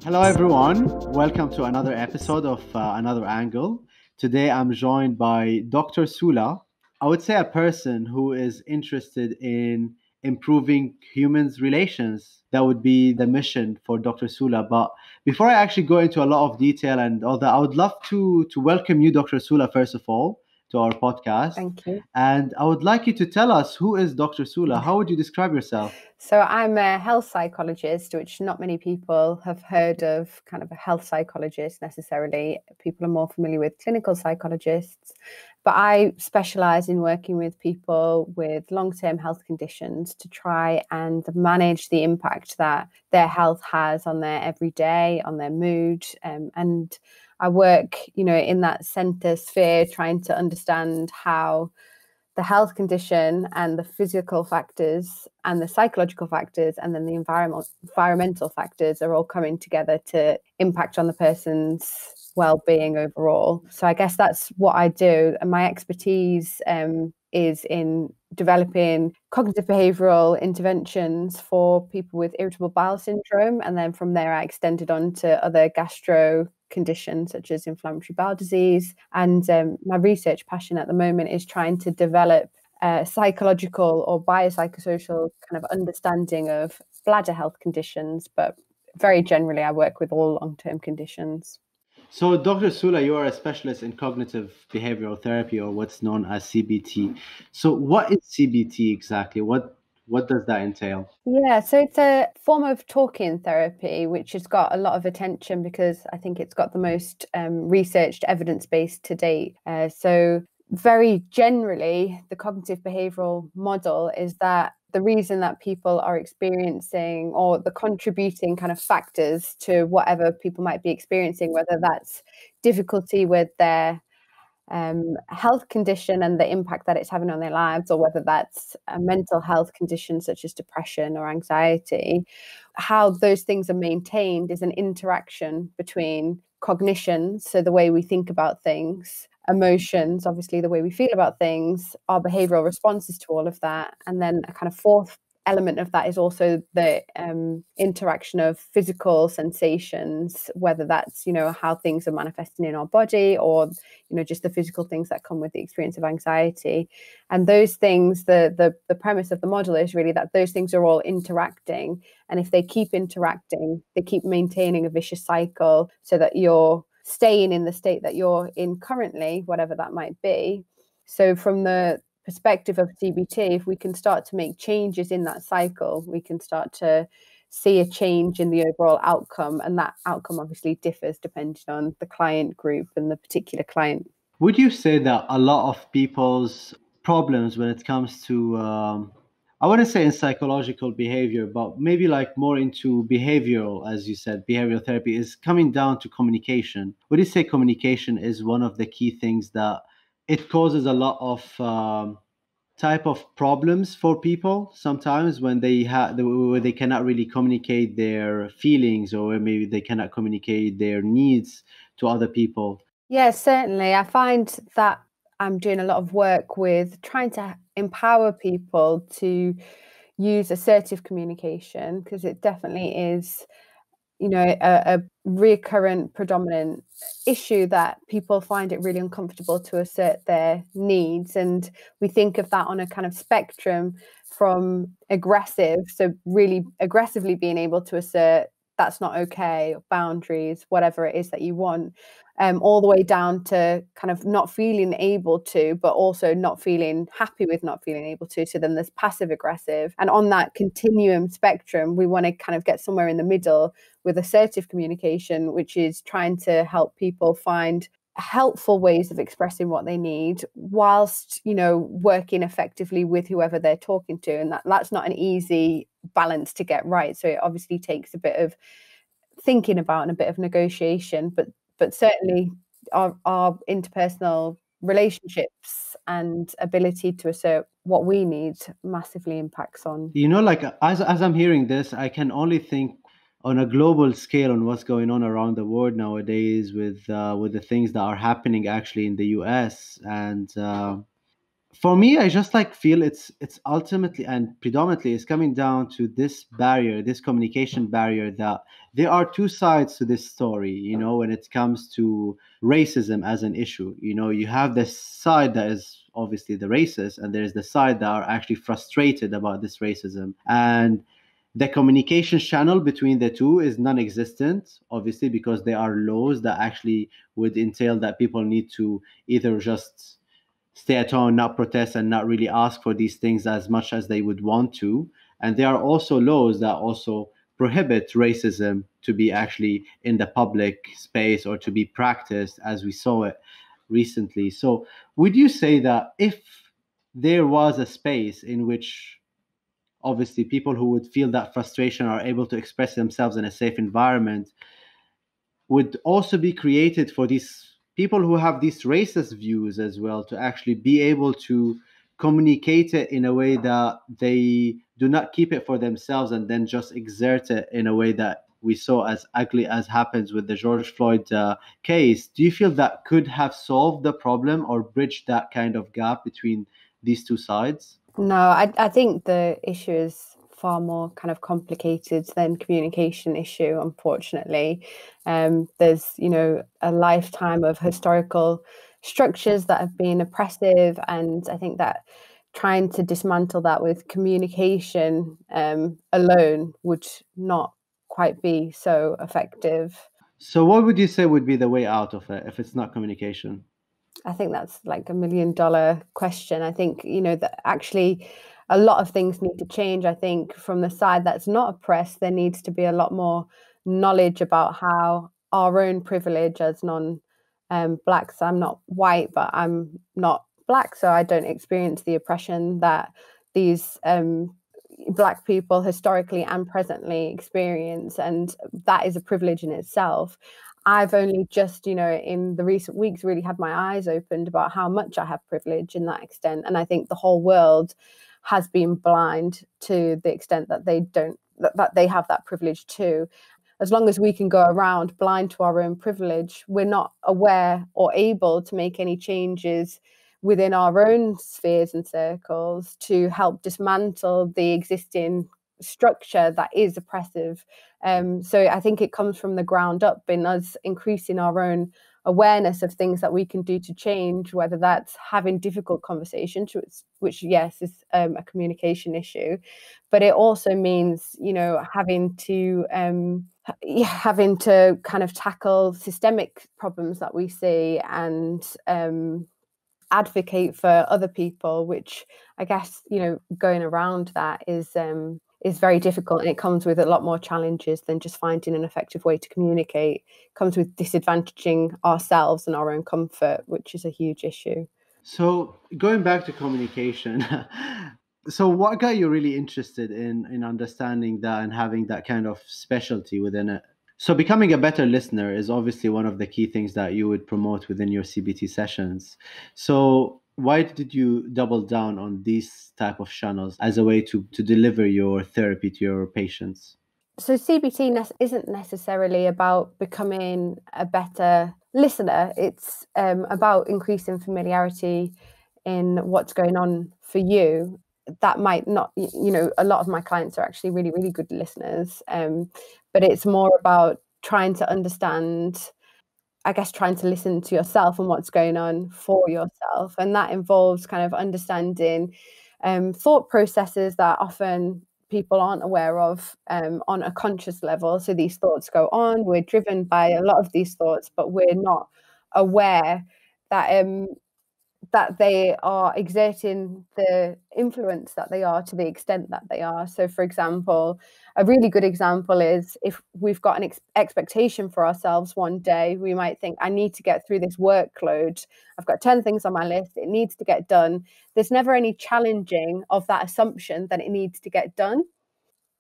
Hello, everyone. Welcome to another episode of Another Angle. Today, I'm joined by Doctor Sula. I would say a person who is interested in improving humans' relations. That would be the mission for Doctor Sula. But before I actually go into a lot of detail and all that, I would love to welcome you, Doctor Sula, first of all, to our podcast. Thank you. And I would like you to tell us, who is Doctor Sula? How would you describe yourself? So I'm a health psychologist, which not many people have heard of, kind of a health psychologist necessarily. People are more familiar with clinical psychologists. But I specialize in working with people with long-term health conditions to try and manage the impact that their health has on their everyday, on their mood. And I work, in that center sphere, trying to understand how the health condition and the physical factors and the psychological factors and then the environmental factors are all coming together to impact on the person's well-being overall. So I guess that's what I do. And my expertise is in developing cognitive behavioural interventions for people with irritable bowel syndrome. And then from there, I extended on to other gastro conditions such as inflammatory bowel disease. And my research passion at the moment is trying to develop psychological or biopsychosocial kind of understanding of bladder health conditions. But very generally, I work with all long-term conditions. So, Dr. Sula, you are a specialist in cognitive behavioral therapy, or what's known as CBT. So, what is CBT exactly? What does that entail? Yeah, so it's a form of talking therapy, which has got a lot of attention because I think it's got the most researched evidence base to date. So very generally, the cognitive behavioral model is that the reason that people are experiencing or the contributing kind of factors to whatever people might be experiencing, whether that's difficulty with their health condition and the impact that it's having on their lives, or whether that's a mental health condition such as depression or anxiety, how those things are maintained is an interaction between cognition, so the way we think about things, emotions, obviously the way we feel about things, our behavioral responses to all of that, and then a kind of fourth element of that is also the interaction of physical sensations, whether that's how things are manifesting in our body, or just the physical things that come with the experience of anxiety. And those things, the premise of the model is really that those things are all interacting, and if they keep interacting, they keep maintaining a vicious cycle so that you're staying in the state that you're in currently, whatever that might be. So from the perspective of CBT, if we can start to make changes in that cycle, we can start to see a change in the overall outcome. And that outcome obviously differs depending on the client group and the particular client. Would you say that a lot of people's problems when it comes to, I wouldn't say in psychological behavior, but maybe like more into behavioral, as you said, behavioral therapy is coming down to communication? Would you say communication is one of the key things that it causes a lot of type of problems for people sometimes when where they cannot really communicate their feelings, or maybe they cannot communicate their needs to other people? Yes, certainly. I find that I'm doing a lot of work with trying to empower people to use assertive communication, because it definitely is a recurrent, predominant issue that people find it really uncomfortable to assert their needs. And we think of that on a kind of spectrum from aggressive, so really aggressively being able to assert that's not okay, boundaries, whatever it is that you want, all the way down to kind of not feeling able to, but also not feeling happy with not feeling able to. So then there's passive aggressive. And on that continuum spectrum, we want to kind of get somewhere in the middle with assertive communication, which is trying to help people find helpful ways of expressing what they need whilst working effectively with whoever they're talking to. And that's not an easy balance to get right, so it obviously takes a bit of thinking about and a bit of negotiation, but certainly our interpersonal relationships and ability to assert what we need massively impacts on. Like as I'm hearing this, I can only think on a global scale on what's going on around the world nowadays with the things that are happening actually in the US. And For me, I just like feel it's ultimately and predominantly is coming down to this barrier, this communication barrier, that there are two sides to this story. When it comes to racism as an issue, you have this side that is obviously the racist, and there's the side that are actually frustrated about this racism. And the communication channel between the two is non-existent, obviously, because there are laws that actually would entail that people need to either just stay at home, not protest, and not really ask for these things as much as they would want to. And there are also laws that also prohibit racism to be actually in the public space or to be practiced, as we saw it recently. So, would you say that if there was a space in which obviously people who would feel that frustration are able to express themselves in a safe environment, would also be created for these people who have these racist views as well to actually be able to communicate it in a way that they do not keep it for themselves and then just exert it in a way that we saw as ugly as happens with the George Floyd case? Do you feel that could have solved the problem or bridged that kind of gap between these two sides? No, I think the issue is far more kind of complicated than communication issue, unfortunately. There's, a lifetime of historical structures that have been oppressive, and I think that trying to dismantle that with communication alone would not quite be so effective. So, what would you say would be the way out of it if it's not communication? I think that's like $1 million question. I think, that actually a lot of things need to change. I think from the side that's not oppressed, there needs to be a lot more knowledge about how our own privilege as blacks. I'm not white, but I'm not black, so I don't experience the oppression that these black people historically and presently experience, and that is a privilege in itself. I've only just, in the recent weeks, really had my eyes opened about how much I have privilege in that extent. And I think the whole world has been blind to the extent that they don't, that they have that privilege too. As long as we can go around blind to our own privilege, we're not aware or able to make any changes within our own spheres and circles to help dismantle the existing structure that is oppressive. So I think it comes from the ground up in us increasing our own awareness of things that we can do to change, whether that's having difficult conversations, which yes, is a communication issue, but it also means, having to kind of tackle systemic problems that we see and advocate for other people, which I guess, going around that is very difficult, and it comes with a lot more challenges than just finding an effective way to communicate. It comes with disadvantaging ourselves and our own comfort, which is a huge issue. So going back to communication, so what got you really interested in understanding that and having that kind of specialty within it? So becoming a better listener is obviously one of the key things that you would promote within your CBT sessions. So why did you double down on these type of channels as a way to deliver your therapy to your patients? So CBT isn't necessarily about becoming a better listener. It's about increasing familiarity in what's going on for you. That might not, a lot of my clients are actually really, really good listeners, but it's more about trying to understand, I guess, trying to listen to yourself and what's going on for yourself. And that involves kind of understanding thought processes that often people aren't aware of on a conscious level. So these thoughts go on, we're driven by a lot of these thoughts, but we're not aware that that they are exerting the influence that they are to the extent that they are. So, for example, a really good example is if we've got an expectation for ourselves one day, we might think, I need to get through this workload. I've got 10 things on my list. It needs to get done. There's never any challenging of that assumption that it needs to get done.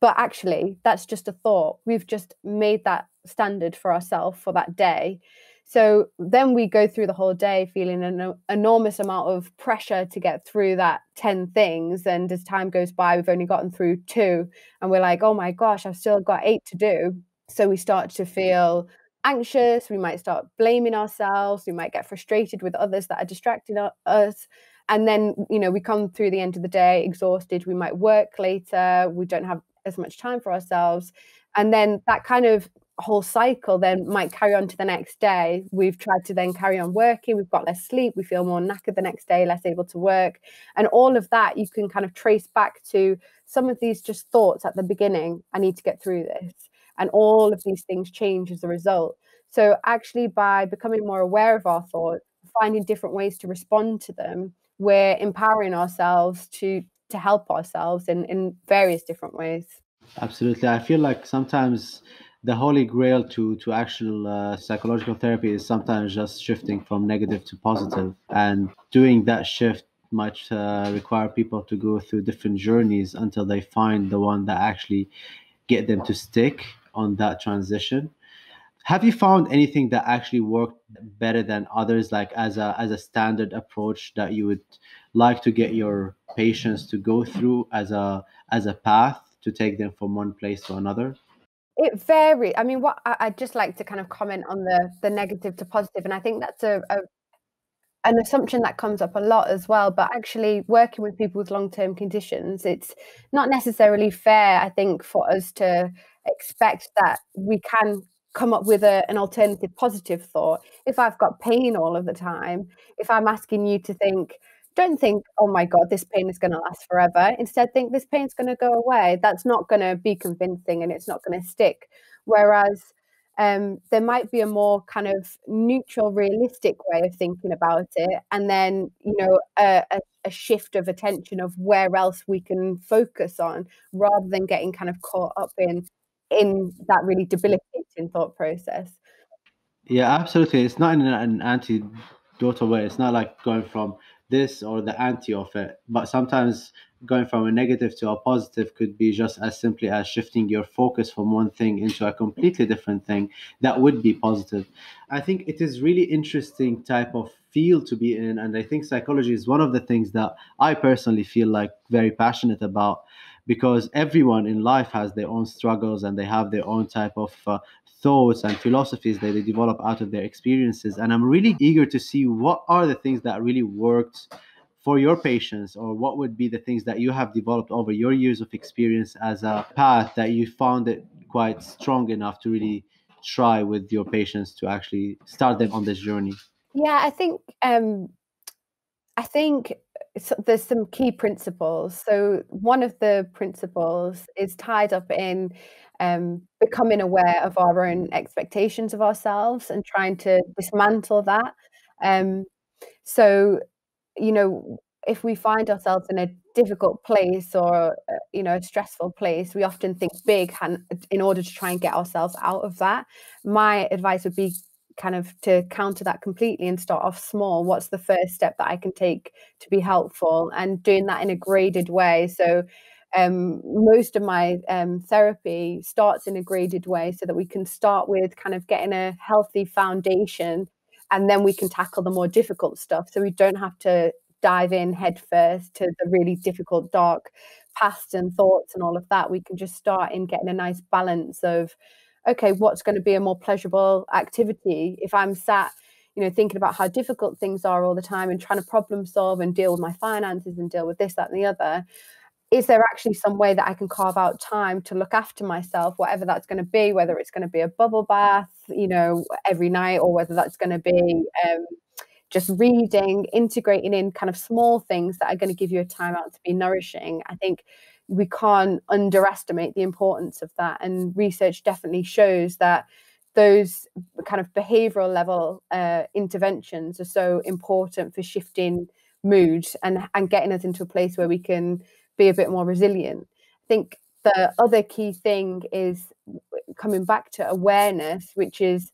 But actually, that's just a thought. We've just made that standard for ourselves for that day. So then we go through the whole day feeling an enormous amount of pressure to get through that 10 things. And as time goes by, we've only gotten through 2. And we're like, oh my gosh, I've still got 8 to do. So we start to feel anxious. We might start blaming ourselves. We might get frustrated with others that are distracting us. And then, we come through the end of the day exhausted. We might work later. We don't have as much time for ourselves. And then that kind of whole cycle then might carry on to the next day. We've tried to then carry on working. We've got less sleep. We feel more knackered the next day, less able to work. And all of that you can kind of trace back to some of these just thoughts at the beginning. I need to get through this. And all of these things change as a result. So actually, by becoming more aware of our thoughts, finding different ways to respond to them, we're empowering ourselves to help ourselves in various different ways. Absolutely. I feel like sometimes the holy grail to actual psychological therapy is sometimes just shifting from negative to positive, and doing that shift might require people to go through different journeys until they find the one that actually get them to stick on that transition. Have you found anything that actually worked better than others, like as a standard approach that you would like to get your patients to go through as a path to take them from one place to another? It varies. I mean, what I'd just like to kind of comment on the negative to positive, and I think that's an assumption that comes up a lot as well. But actually, working with people with long-term conditions, it's not necessarily fair, I think, for us to expect that we can come up with an alternative positive thought. If I've got pain all of the time, if I'm asking you to think, don't think, oh my God, this pain is going to last forever. Instead, think this pain's going to go away. That's not going to be convincing and it's not going to stick. Whereas there might be a more kind of neutral, realistic way of thinking about it, and then a shift of attention of where else we can focus on, rather than getting kind of caught up in that really debilitating thought process. Yeah, absolutely. It's not in an anti-dotal way. It's not like going from this or the anti of it. But sometimes going from a negative to a positive could be just as simply as shifting your focus from one thing into a completely different thing that would be positive. I think it is really interesting type of field to be in, and I think psychology is one of the things that I personally feel like very passionate about, because everyone in life has their own struggles and they have their own type of thoughts and philosophies that they develop out of their experiences. And I'm really eager to see what are the things that really worked for your patients, or what would be the things that you have developed over your years of experience as a path that you found it quite strong enough to really try with your patients to actually start them on this journey. Yeah, I think there's some key principles. So one of the principles is tied up in becoming aware of our own expectations of ourselves and trying to dismantle that. Um, so, if we find ourselves in a difficult place or a stressful place, we often think big in order to try and get ourselves out of that. My advice would be kind of to counter that completely and start off small. What's the first step that I can take to be helpful, and doing that in a graded way? So most of my therapy starts in a graded way, so that we can start with kind of getting a healthy foundation, and then we can tackle the more difficult stuff, so we don't have to dive in head first to the really difficult, dark past and thoughts and all of that. We can just start in getting a nice balance of, okay, what's going to be a more pleasurable activity? If I'm sat, thinking about how difficult things are all the time and trying to problem solve and deal with my finances and deal with this, that, and the other, is there actually some way that I can carve out time to look after myself, whatever that's going to be, whether it's going to be a bubble bath, every night, or whether that's going to be just reading, integrating in kind of small things that are going to give you a time out to be nourishing. I think we can't underestimate the importance of that. And research definitely shows that those kind of behavioural level interventions are so important for shifting mood and getting us into a place where we can be a bit more resilient. I think the other key thing is coming back to awareness, which is,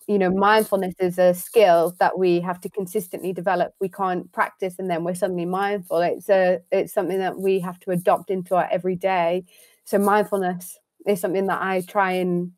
mindfulness is a skill that we have to consistently develop. We can't practice and then we're suddenly mindful. It's something that we have to adopt into our everyday. So mindfulness is something that I try and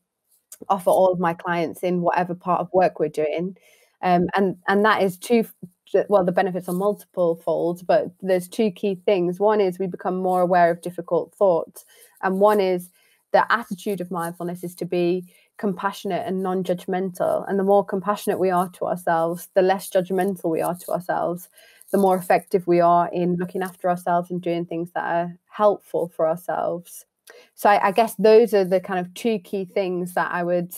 offer all of my clients in whatever part of work we're doing. And that is the benefits are multiple folds, but there's two key things. One is we become more aware of difficult thoughts. And one is the attitude of mindfulness is to be compassionate and non-judgmental. And the more compassionate we are to ourselves, the less judgmental we are to ourselves. the more effective we are in looking after ourselves and doing things that are helpful for ourselves. So I guess those are the kind of two key things that I would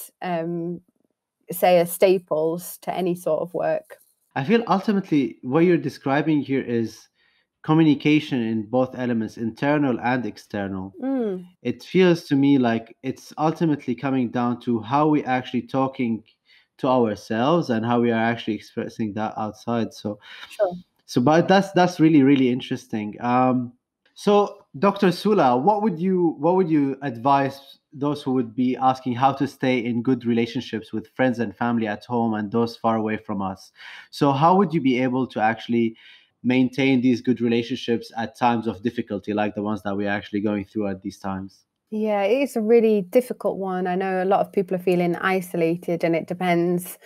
say are staples to any sort of work. I feel ultimately what you're describing here is communication in both elements, internal and external. It feels to me like it's ultimately coming down to how we actually talking to ourselves and how we are actually expressing that outside. Sure. But that's really really interesting. So, Dr. Sula, what would you advise those who would be asking how to stay in good relationships with friends and family at home and those far away from us? So, how would you be able to actually maintain these good relationships at times of difficulty, like the ones that we're actually going through at these times? Yeah, it is a really difficult one. I know a lot of people are feeling isolated, and it depends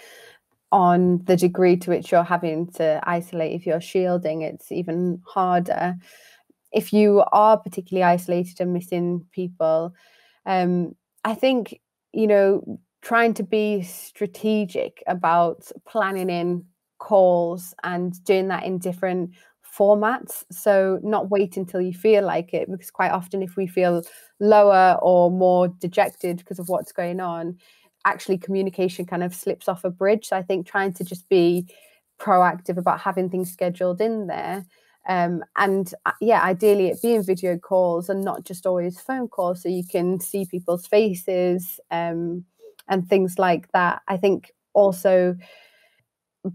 on the degree to which you're having to isolate. If you're shielding, it's even harder. If you are particularly isolated and missing people, I think, trying to be strategic about planning in calls and doing that in different formats. So not wait until you feel like it, because quite often if we feel lower or more dejected because of what's going on, actually communication kind of slips off a bridge. So I think trying to just be proactive about having things scheduled in there. Ideally it being video calls and not just always phone calls, so you can see people's faces and things like that. I think also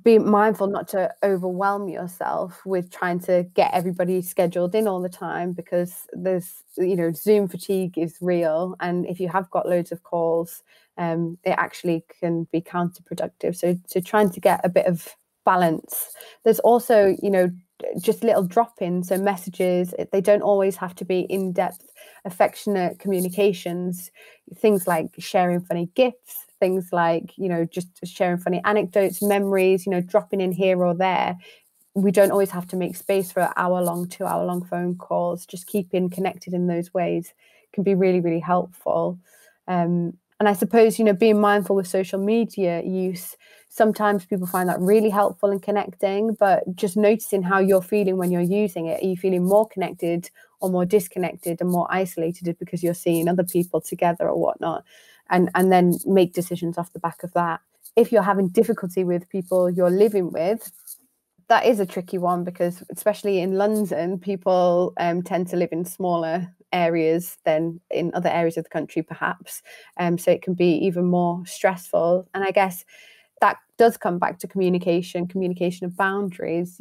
be mindful not to overwhelm yourself with trying to get everybody scheduled in all the time, because there's, Zoom fatigue is real. And if you have got loads of calls, it actually can be counterproductive. So trying to get a bit of balance. There's also, just little drop-ins, so messages. They don't always have to be in-depth, affectionate communications. Things like sharing funny gifts, things like, just sharing funny anecdotes, memories, dropping in here or there. We don't always have to make space for hour-long, 2-hour-long phone calls. Just keeping connected in those ways can be really, really helpful. And I suppose, being mindful with social media use, sometimes people find that really helpful in connecting, but just noticing how you're feeling when you're using it. Are you feeling more connected or more disconnected and more isolated because you're seeing other people together or whatnot? And then make decisions off the back of that. If you're having difficulty with people you're living with, that is a tricky one, because especially in London, people tend to live in smaller areas than in other areas of the country, perhaps. So it can be even more stressful. And I guess that does come back to communication of boundaries.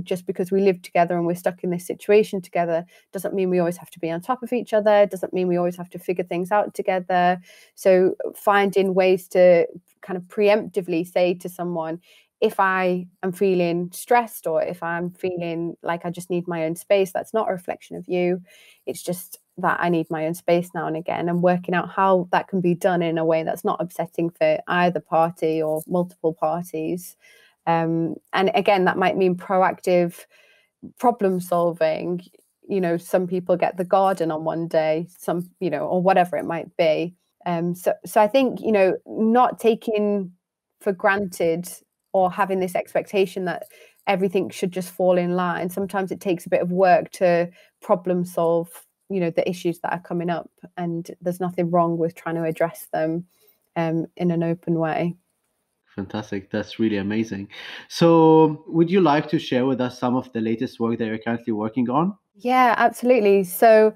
Just because we live together and we're stuck in this situation together doesn't mean we always have to be on top of each other, doesn't mean we always have to figure things out together. So finding ways to kind of preemptively say to someone, if I am feeling stressed or if I'm feeling like I just need my own space, that's not a reflection of you. It's just that I need my own space now and again, and working out how that can be done in a way that's not upsetting for either party or multiple parties. And again, that might mean proactive problem solving. Some people get the garden on one day, some, or whatever it might be. So I think, not taking for granted or having this expectation that everything should just fall in line. Sometimes it takes a bit of work to problem solve, the issues that are coming up, and there's nothing wrong with trying to address them in an open way. Fantastic. That's really amazing. So, would you like to share with us some of the latest work that you're currently working on? Yeah, absolutely. So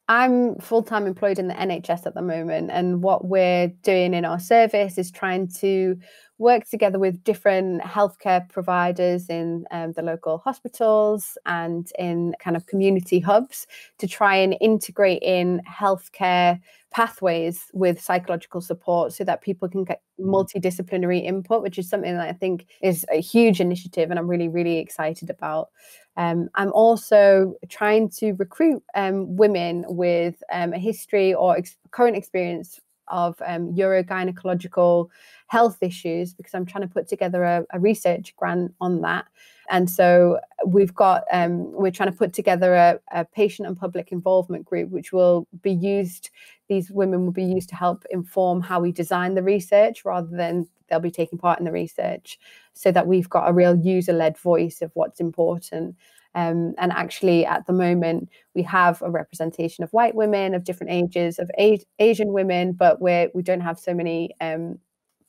I'm full-time employed in the NHS at the moment, and what we're doing in our service is trying to work together with different healthcare providers in the local hospitals and in kind of community hubs to try and integrate in healthcare pathways with psychological support, so that people can get multidisciplinary input, which is something that I think is a huge initiative and I'm really, really excited about. I'm also trying to recruit women with a history or current experience of urogynecological health issues, because I'm trying to put together a research grant on that. And so we're trying to put together a patient and public involvement group, which will be used. These women will be used to help inform how we design the research rather than they'll be taking part in the research, so that we've got a real user-led voice of what's important. And actually, at the moment, we have a representation of white women of different ages, of Asian women, but we don't have so many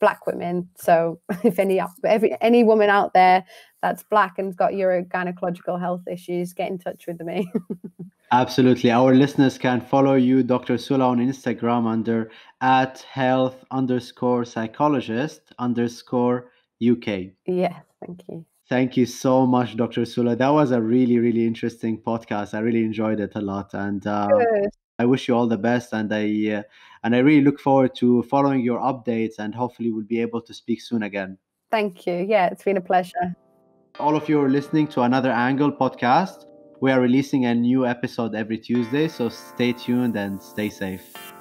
Black women. So if any woman out there that's Black and's got urogynecological health issues, get in touch with me. Absolutely. Our listeners can follow you, Dr. Sula, on Instagram under @health_psychologist_UK. Yeah, thank you. Thank you so much, Dr. Sula. That was a really, really interesting podcast. I really enjoyed it a lot, and Good. I wish you all the best. And I really look forward to following your updates, and hopefully we'll be able to speak soon again. Thank you. Yeah, it's been a pleasure. All of you are listening to Another Angle podcast. We are releasing a new episode every Tuesday, so stay tuned and stay safe.